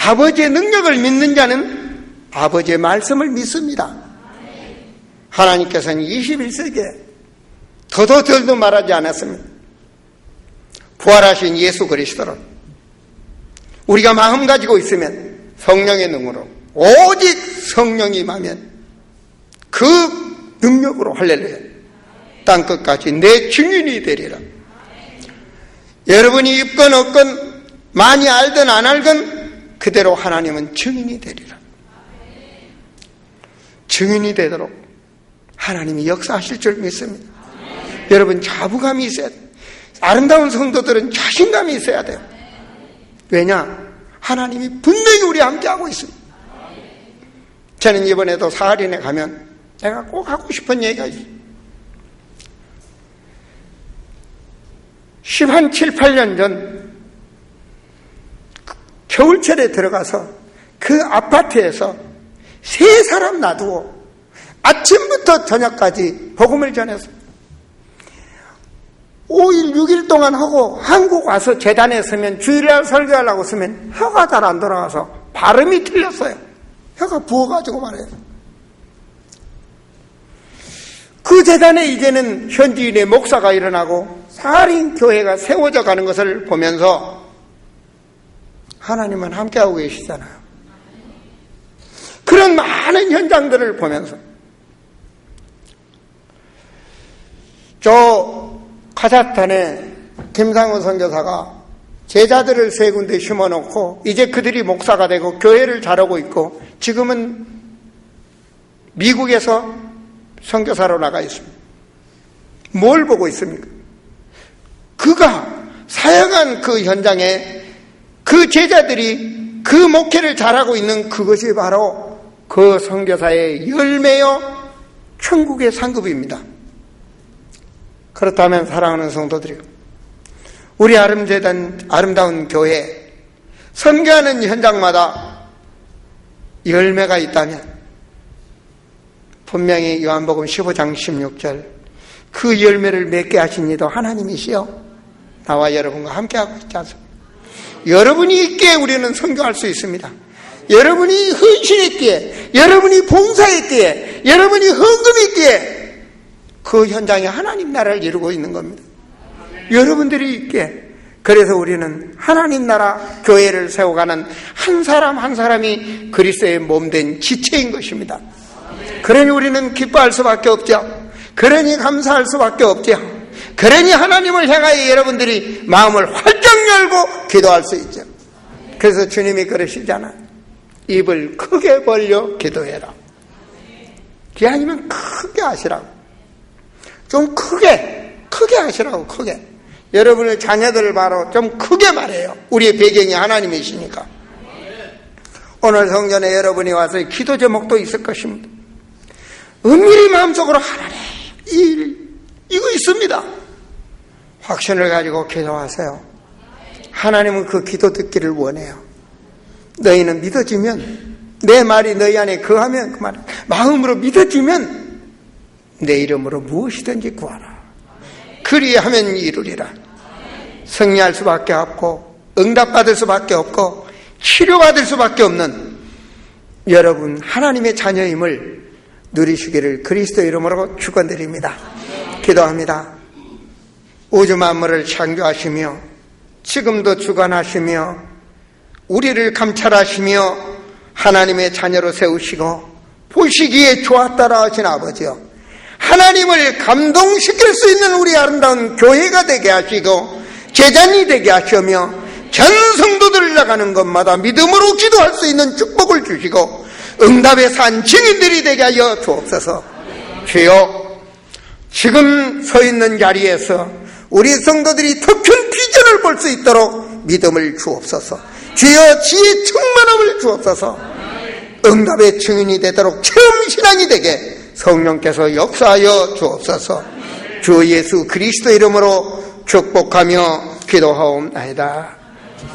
아버지의 능력을 믿는 자는 아버지의 말씀을 믿습니다. 하나님께서는 21세기에 더도 덜도 말하지 않았습니다. 부활하신 예수 그리스도를 우리가 마음 가지고 있으면 성령의 능으로 오직 성령이 임하면 그 능력으로 할렐루야 땅끝까지 내 증인이 되리라. 여러분이 입건 없건 많이 알든 안 알건 그대로 하나님은 증인이 되리라. 증인이 되도록 하나님이 역사하실 줄 믿습니다. 여러분 자부감이 있어야 돼요. 아름다운 성도들은 자신감이 있어야 돼요. 왜냐? 하나님이 분명히 우리와 함께하고 있습니다. 저는 이번에도 사할인에 가면 내가 꼭 하고 싶은 얘기가 있어요. 7, 8년 전 겨울철에 들어가서 그 아파트에서 3사람 놔두고 아침부터 저녁까지 복음을 전했어요. 5일, 6일 동안 하고 한국 와서 재단에 서면 주일날 설교하려고 서면 혀가 잘 안 돌아가서 발음이 틀렸어요. 혀가 부어가지고 말해요. 그 재단에 이제는 현지인의 목사가 일어나고 사할인 교회가 세워져 가는 것을 보면서 하나님은 함께하고 계시잖아요. 그런 많은 현장들을 보면서 저 카자흐스탄에 김상우 선교사가 제자들을 3군데 심어놓고 이제 그들이 목사가 되고 교회를 잘하고 있고 지금은 미국에서 선교사로 나가 있습니다. 뭘 보고 있습니까? 그가 사역한 그 현장에 그 제자들이 그 목회를 잘하고 있는 그것이 바로 그 선교사의 열매요 천국의 상급입니다. 그렇다면 사랑하는 성도들이요, 우리 아름다운 교회 선교하는 현장마다 열매가 있다면 분명히 요한복음 15장 16절 그 열매를 맺게 하신 이도 하나님이시여 나와 여러분과 함께하고 있지 않습니까? 여러분이 있기에 우리는 선교할 수 있습니다. 여러분이 헌신했기에, 여러분이 봉사했기에, 여러분이 헌금했기에 그 현장에 하나님 나라를 이루고 있는 겁니다. 여러분들이 있기에. 그래서 우리는 하나님 나라 교회를 세워가는 한 사람 한 사람이 그리스도의 몸된 지체인 것입니다. 그러니 우리는 기뻐할 수밖에 없죠. 그러니 감사할 수밖에 없죠. 그러니 하나님을 향하여 여러분들이 마음을 활짝 열고 기도할 수 있죠. 그래서 주님이 그러시잖아요. 입을 크게 벌려 기도해라. 그게 아니면 크게 하시라고. 좀 크게 하시라고. 크게. 여러분의 자녀들을 바로 좀 크게 말해요. 우리의 배경이 하나님이시니까. 오늘 성전에 여러분이 와서 기도 제목도 있을 것입니다. 은밀히 마음속으로 하나님 이거 있습니다. 확신을 가지고 기도하세요. 하나님은 그 기도 듣기를 원해요. 너희는 믿어지면, 내 말이 너희 안에 거하면, 그 말 마음으로 믿어지면 내 이름으로 무엇이든지 구하라. 그리하면 이루리라. 승리할 수밖에 없고 응답받을 수밖에 없고 치료받을 수밖에 없는 여러분 하나님의 자녀임을 누리시기를 그리스도 이름으로 축원드립니다. 기도합니다. 우주 만물을 창조하시며 지금도 주관하시며 우리를 감찰하시며 하나님의 자녀로 세우시고 보시기에 좋았다라 하신 아버지여, 하나님을 감동시킬 수 있는 우리 아름다운 교회가 되게 하시고 제자니 되게 하시며 전 성도들을 나가는 것마다 믿음으로 기도할 수 있는 축복을 주시고 응답의 산 증인들이 되게 하여 주옵소서. 주여, 지금 서 있는 자리에서 우리 성도들이 더 큰 비전을 볼 수 있도록 믿음을 주옵소서. 주여, 지혜 충만함을 주옵소서. 응답의 증인이 되도록 체험신앙이 되게 성령께서 역사하여 주옵소서. 주 예수 그리스도 이름으로 축복하며 기도하옵나이다.